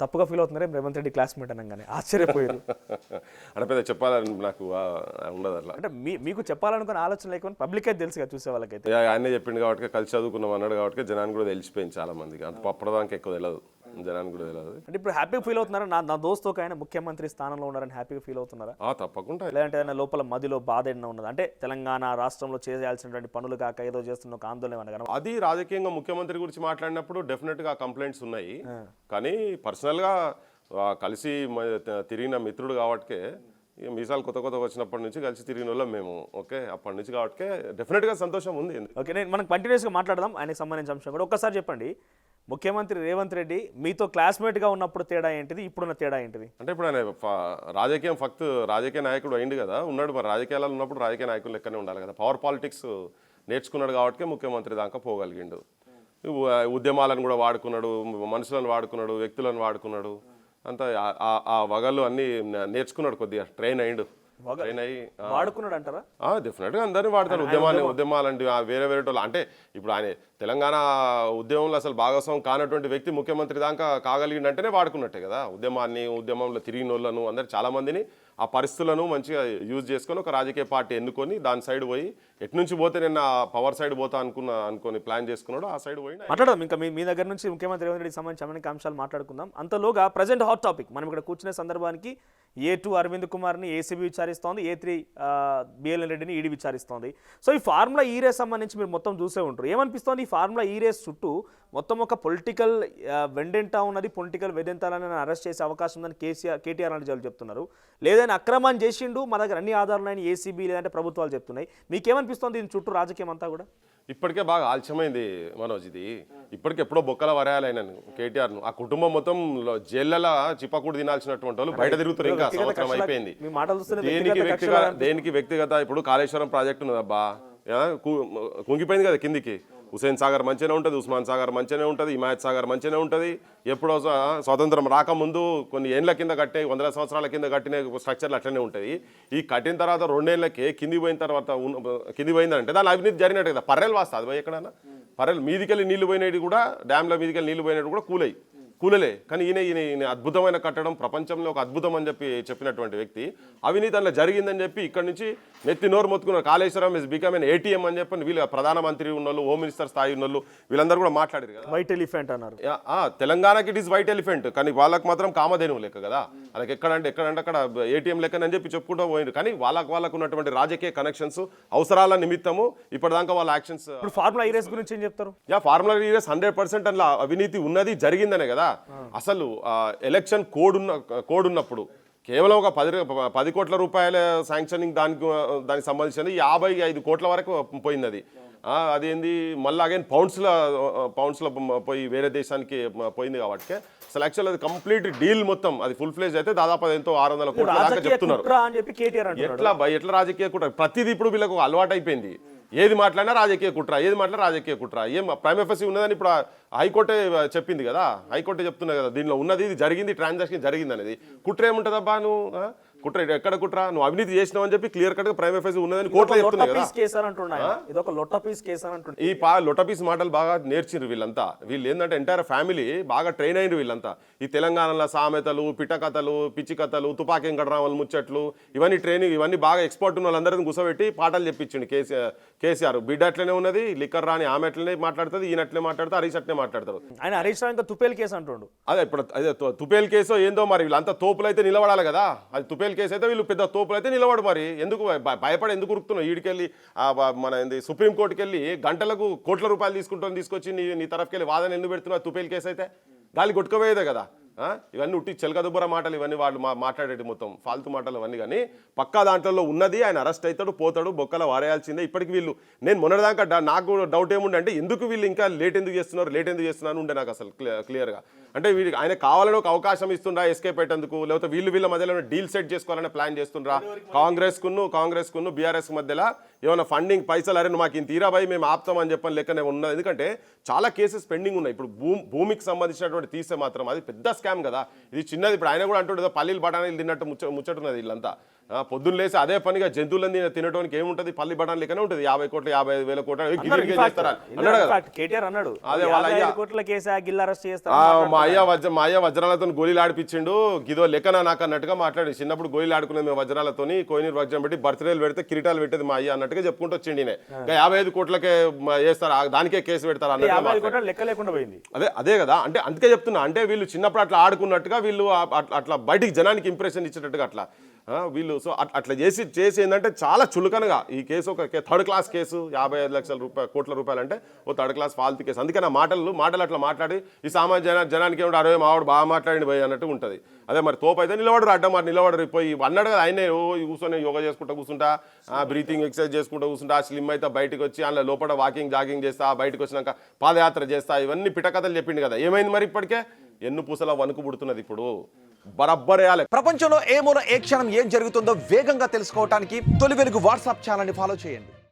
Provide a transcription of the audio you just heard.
తప్పుగా feel అవుతున్నారే Revanth Reddy classmate అనగానే ఆశ్చర్యపోయారు. అంటే పెద్ద చెప్పాలని నాకు ఉండదు అట్లా. అంటే మీకు చెప్పాలనుకున్న ఆలోచన లేకుండా పబ్లిక్ అయితే తెలుసు కదా చూసే వాళ్ళకైతే. ఆయనే చెప్పిండు కాబట్టి కలిసి చదువుకున్నాం అన్నాడు కాబట్టి జనాన్ని కూడా తెలిసిపోయింది చాలా మందికి. అంత అప్పటిదాకా ఎక్కువ తెలియదు జనానికి కూడా తెలియదు. అంటే ఇప్పుడు హ్యాపీగా ఫీల్ అవుతున్నారా? నా దోస్తు ఒక ఆయన ముఖ్యమంత్రి స్థానంలో ఉన్నారని హ్యాపీగా ఫీల్ అవుతున్నారా? తప్పకుండా. లేదంటే ఏదైనా లోపల మదిలో బాధ ఏమైనా ఉన్నది? అంటే తెలంగాణ రాష్ట్రంలో చేయాల్సినటువంటి పనులు కాక ఏదో చేస్తున్న ఒక ఆందోళన ఏమన్నా? అది రాజకీయంగా ముఖ్యమంత్రి గురించి మాట్లాడినప్పుడు డెఫినెట్గా కంప్లైంట్స్ ఉన్నాయి. కానీ పర్సనల్గా కలిసి తిరిగిన మిత్రుడు కాబట్టికే మీసాలు కొత్త వచ్చినప్పటి నుంచి కలిసి తిరిగిన వాళ్ళం మేము. ఓకే, అప్పటి నుంచి కాబట్టి డెఫినెట్గా సంతోషం ఉంది. ఓకే, నేను మనం కంటిన్యూస్గా మాట్లాడదాం ఆయనకు సంబంధించిన అంశం కూడా. ఒక్కసారి చెప్పండి, ముఖ్యమంత్రి రేవంత్ రెడ్డి మీతో క్లాస్మేట్గా ఉన్నప్పుడు తేడా ఏంటిది, ఇప్పుడున్న తేడా ఏంటిది? అంటే ఇప్పుడు ఆయన రాజకీయ నాయకుడు అయింది కదా, ఉన్నాడు. మరి రాజకీయాలలో ఉన్నప్పుడు రాజకీయ నాయకులు లెక్కనే ఉండాలి కదా. పవర్ పాలిటిక్స్ నేర్చుకున్నాడు కాబట్టి ముఖ్యమంత్రి దాకా పోగలిగిండు. ఉద్యమాలను కూడా వాడుకున్నాడు, మనుషులను వాడుకున్నాడు, వ్యక్తులను వాడుకున్నాడు. అంతా ఆ వగలు అన్నీ నేర్చుకున్నాడు, కొద్దిగా ట్రైన్ అయ్యిండు. వాడుకున్నాడు అంటారా? డెఫినెట్గా అందరినీ వాడతారు. ఉద్యమాలంటే వేరే వాళ్ళు. అంటే ఇప్పుడు ఆయన తెలంగాణ ఉద్యమంలో అసలు భాగస్వామ్యం కానటువంటి వ్యక్తి ముఖ్యమంత్రి దాకా కాగలిగిందంటేనే వాడుకున్నట్టే కదా. ఉద్యమంలో తిరిగిన వాళ్ళను అందరు చాలా మందిని ఆ పరిస్థితులను మంచిగా యూజ్ చేసుకొని ఒక రాజకీయ పార్టీ ఎన్నుకొని దాని సైడ్ పోయి ఎటు నుంచి పోతే నేను ఆ పవర్ సైడ్ పోతా అనుకొని ప్లాన్ చేసుకున్నాడు. ఆ సైడ్ పోయి మాట్లాడదాం. ఇంకా మీ దగ్గర నుంచి ముఖ్యమంత్రి రేవంత్ రెడ్డికి సంబంధించిన అనేక అంశాలు మాట్లాడుకుందాం. అంతలోగా ప్రజెంట్ హాట్ టాపిక్, మనం ఇక్కడ కూర్చునే సందర్భానికి A2 అరవింద్ కుమార్ని ఏసీబీ విచారిస్తోంది, A3 బిఎల్ఎన్ రెడ్డిని ఈడీ విచారిస్తోంది. సో ఈ ఫార్ములా ఈ రేస్ సంబంధించి మీరు మొత్తం చూసే ఉంటారు. ఏమనిపిస్తోంది ఈ ఫార్ములా ఈ రేస్ చుట్టూ? మొత్తం ఒక పొలిటికల్ వెండెంటా ఉన్నది, పొలిటికల్ వెదెంతాలని అరెస్ట్ చేసే అవకాశం ఉందని కేటీఆర్ లాంటి వాళ్ళు చెప్తున్నారు. లేదని అక్రమాన్ని చేసిండు, మా దగ్గర అన్ని ఆధారాలు ఏసీబీ లేదంటే ప్రభుత్వాలు చెప్తున్నాయి. మీకేమనిపిస్తోంది దీని చుట్టూ రాజకీయం అంతా కూడా? ఇప్పటికే బాగా ఆలస్యమైంది మనోజ్. ఇది ఇప్పటికే ఎప్పుడో బొక్కల వరేయాలైనాను కేటీఆర్ను. ఆ కుటుంబం మొత్తం జైళ్ళలో చిప్పకూడు తినాల్సినటువంటి వాళ్ళు బయట తిరుగుతారు. ఇంకా సంవత్సరం అయిపోయింది. దేనికి వ్యక్తిగత? ఇప్పుడు కాళేశ్వరం ప్రాజెక్టు ఉన్నదబ్బా, కుంగిపోయింది కదా కిందికి. హుసేన్ సాగర్ మంచిగానే ఉంటుంది, ఉస్మాన్ సాగర్ మంచిగానే ఉంటుంది, హిమాయత్ సాగర్ మంచిగానే ఉంటుంది. ఎప్పుడో స్వతంత్రం రాకముందు కొన్ని ఏళ్ళ కింద కట్టే 100 సంవత్సరాల కింద కట్టిన స్ట్రక్చర్లు అట్లనే ఉంటుంది. ఈ కట్టిన తర్వాత 2 ఏళ్ళకే కింది పోయిందంటే దాని అవినీతి జరిగినట్టు కదా. పర్రెలు వాస్తుంది అది ఎక్కడన్నా. పర్రెలు మీదికెళ్ళి నీళ్లు పోయినవి కూడా, డ్యామ్ల మీదికెళ్ళి నీళ్లు పోయినట్టు కూడా కూలలే. కానీ ఈయన అద్భుతమైన కట్టడం, ప్రపంచంలో ఒక అద్భుతం అని చెప్పినటువంటి వ్యక్తి అవినీతి అందులో జరిగిందని చెప్పి ఇక్కడ నుంచి నెత్తి నోరు మొత్తుకున్నారు. Kaleshwaram is become an ATM అని చెప్పి వీళ్ళు ప్రధానమంత్రి ఉన్నోళ్ళు, హోమ్ మినిస్టర్ స్థాయి ఉన్నోళ్ళు వీళ్ళందరూ కూడా మాట్లాడారు కదా. వైట్ ఎలిఫెంట్ అన్నారు. తెలంగాణకి ఇట్ ఈస్ వైట్ ఎలిఫెంట్, కానీ వాళ్ళకి మాత్రం కామధేనువు లెక్క కదా. వాళ్ళకి ఎక్కడంటే అక్కడ ATM లెక్కనని చెప్పి చెప్పుకుంటూ పోయింది. కానీ వాళ్ళకు ఉన్నటువంటి రాజకీయ కనెక్షన్స్, అవసరాల నిమిత్తము ఇప్పటిదాకా వాళ్ళ యాక్షన్స్. ఫార్ములా ఈ రేస్ గురించి ఏం చెప్తారు? ఫార్ములా ఈ రేస్ 100% అందులో అవినీతి ఉన్నది, జరిగిందనే కదా. అసలు ఎలక్షన్ కోడ్ ఉన్నప్పుడు కేవలం ఒక 10 కోట్ల రూపాయల శాంక్షనింగ్ దానికి సంబంధించింది 55 కోట్ల వరకు పోయింది. అది అదేంది మళ్ళీ అగైన్ పౌండ్స్లో పోయి వేరే దేశానికి పోయింది. కాబట్టి అసలు యాక్చువల్ అది కంప్లీట్ డీల్ మొత్తం అది ఫుల్ ఫ్లేజ్ అయితే దాదాపు ఎంతో 600 కోట్ల దాకా చెప్తున్నారు. ఎట్లా రాజకీయ కుట్ర? ప్రతిదీ ఇప్పుడు వీళ్ళకు అలవాటు అయిపోయింది. ఏది మాట్లాడినా రాజకీయ కుట్ర. ఏం ప్రైమ్ ఎఫెసి ఉన్నదని ఇప్పుడు హైకోర్టే చెప్పింది కదా. హైకోర్టే చెప్తున్నది కదా, దీనిలో ఉన్నది ఇది జరిగింది, ట్రాన్సాక్షన్ జరిగింది అనేది. కుట్ర ఏముంటుందబ్బా? నువ్వు కుట్ర ఎక్కడ కుట్ర? నువ్వు అవినీతి చేసినావు అని చెప్పి క్లియర్ కట్ గా ప్రైమ్ ఎఫెసి ఉన్నదని కోర్టులో చెప్తున్నాయి కదా. ఈ లొటపీస్ మాటలు బాగా నేర్చిరు వీళ్ళంతా. వీళ్ళు ఏంటంటే ఎంటైర్ ఫ్యామిలీ బాగా ట్రైన్ అయినరు వీళ్ళంతా. ఈ తెలంగాణలో సామెతలు, పిట్టకథలు, పిచ్చి కథలు, తుపాకీ వెంకటరామలు ముచ్చట్లు, ఇవన్నీ ట్రైనింగ్, ఇవన్నీ బాగా ఎక్స్పర్ట్ ఉన్న వాళ్ళందరినీ గుసబెట్టి పాటలు చెప్పించిండు కేసీఆర్. బిడ్డ అట్లనే ఉన్నది, లిక్కర్ రాని ఆమె అట్లనే మాట్లాడుతుంది, ఈయన అట్లనే మాట్లాడుతుంది, హరీష్ అట్లనే మాట్లాడతారు. ఆయన హరీష్ రావు తుపేల్ కేసు అంటుండు. అదే తుపేల్ కేసు ఏందో మరి. వీళ్ళంతా తోపులు అయితే నిలబడాలి కదా. అది తుపేల్ కేసు అయితే వీళ్ళు పెద్ద తోపులు అయితే నిలబడు. మరి ఎందుకు భయపడి ఎందుకు ఉరుకుతున్నావు? ఈడికెళ్ళి మన సుప్రీంకోర్టుకి వెళ్ళి గంటలకు కోట్ల రూపాయలు తీసుకొచ్చి నీ తరఫుకెళ్ళి వాదన ఎందుకు పెడుతున్నావు? తుపేల్ కేసు అయితే గాలి కొట్టుకోపోయేదే కదా. ఇవన్నీ ఉట్టి చెలకదుబ్బర మాటలు, ఇవన్నీ వాళ్ళు మాట్లాడేది మొత్తం ఫాల్తు మాటలు అవన్నీ. కానీ పక్కా దాంట్లో ఉన్నది. ఆయన అరెస్ట్ అవుతాడు, పోతాడు, బొక్కల వారేయాల్సిందే. ఇప్పటికి వీళ్ళు నేను మొన్నటిదాకా నాకు డౌట్ ఏముండే అంటే ఎందుకు వీళ్ళు ఇంకా లేట్ ఎందుకు చేస్తున్నారు ఉండే నాకు అసలు క్లియర్గా. అంటే వీళ్ళకి ఆయన కావాలని ఒక అవకాశం ఇస్తుండ్రా ఎస్కేప్ అయ్యేందుకు, లేకపోతే వీళ్ళ మధ్యలో డీల్ సెట్ చేసుకోవాలని ప్లాన్ చేస్తుండ్రా? కాంగ్రెస్కును బీఆర్ఎస్ మధ్యలో ఏమైనా ఫండింగ్ పైసలు అరే మాకు ఇంత తీరాబాయి మేము ఆపుతామని చెప్పని లెక్కనే ఉన్నది. ఎందుకంటే చాలా కేసెస్ పెండింగ్ ఉన్నాయి. ఇప్పుడు భూమికి సంబంధించినటువంటి తీస్తే మాత్రం అది పెద్ద స్కామ్ కదా. ఇది చిన్నది. ఇప్పుడు ఆయన కూడా అంటుండే పల్లీలు బఠానీలు తిన్నట్టు ముచ్చటున్నది వీళ్ళంతా. పొద్దున్న లేసి అదే పనిగా జంతువులని తినడానికి ఏముంటది, పల్లి బఠాన్ లెక్కనే ఉంటుంది. 50 కోట్లు 55,000 కోట్లు చేస్తారా అన్నాడు కదా. కేటీఆర్ అన్నాడు అదే వాళ్ళ అయ్యా కోట్ల కేసు గిల్ అరెస్ట్ మా అయ్య వజ్రాలతో గోళీలు ఆడిపించిండు, గిదో లెక్కన నాకు అన్నట్టుగా మాట్లాడి. చిన్నప్పుడు గోళీలు ఆడుకునేది మేము వజ్రాలతోని, కోయినీరు వజ్రం పెట్టి బర్త్డేలు పెడితే కిరీటాలు పెట్టేది మా అయ్య అన్నట్టుగా చెప్పుకుంటూ వచ్చిండి. 55 కోట్లకే చేస్తారా, దానికే కేసు పెడతారు అన్నట్టు లెక్క లేకుండా పోయింది. అదే కదా. అంటే అందుకే చెప్తున్నా, అంటే వీళ్ళు చిన్నప్పుడు అట్లా ఆడుకున్నట్టుగా వీళ్ళు అట్లా బయటికి జనానికి ఇంప్రెషన్ ఇచ్చేటట్టుగా అట్లా వీళ్ళు. సో అట్లా చేసి ఏంటంటే చాలా చులకనగా ఈ కేసు ఒక థర్డ్ క్లాస్ కేసు. 55 కోట్ల రూపాయలు అంటే ఓ థర్డ్ క్లాస్ ఫాల్తీ కేసు. అందుకే నా మాటలు అట్లా మాట్లాడి ఈ సామాన్య జనానికి ఏమిటి, అరవై మావాడు బాగా మాట్లాడి పోయి అన్నట్టు ఉంటుంది. అదే మరి తోపు అయితే నిలబడరు, అడ్డం మరి నిలబడరు. పోయి అన్నాడు కదా ఆయనే, కూర్చొని యోగా చేసుకుంటా కూర్చుంటా, బ్రీతింగ్ ఎక్సర్సైజ్ చేసుకుంటూ కూర్చుంటా, స్లిమ్ అయితే బయటకు వచ్చి అందులో లోపల వాకింగ్ జాగింగ్ చేస్తా, బయటకు వచ్చినాక పాదయాత్ర చేస్తా, ఇవన్నీ పిటకథలు చెప్పిండు కదా. ఏమైంది మరి ఇప్పటికే? ఎన్ను పూసల వణుకు పుడుతున్నది ఇప్పుడు. బరబ్బరేయాలి. ప్రపంచంలో ఏ మూల ఏ క్షణం ఏం జరుగుతుందో వేగంగా తెలుసుకోవడానికి తొలి వెలుగు వాట్సాప్ ఛానల్ని ఫాలో చేయండి.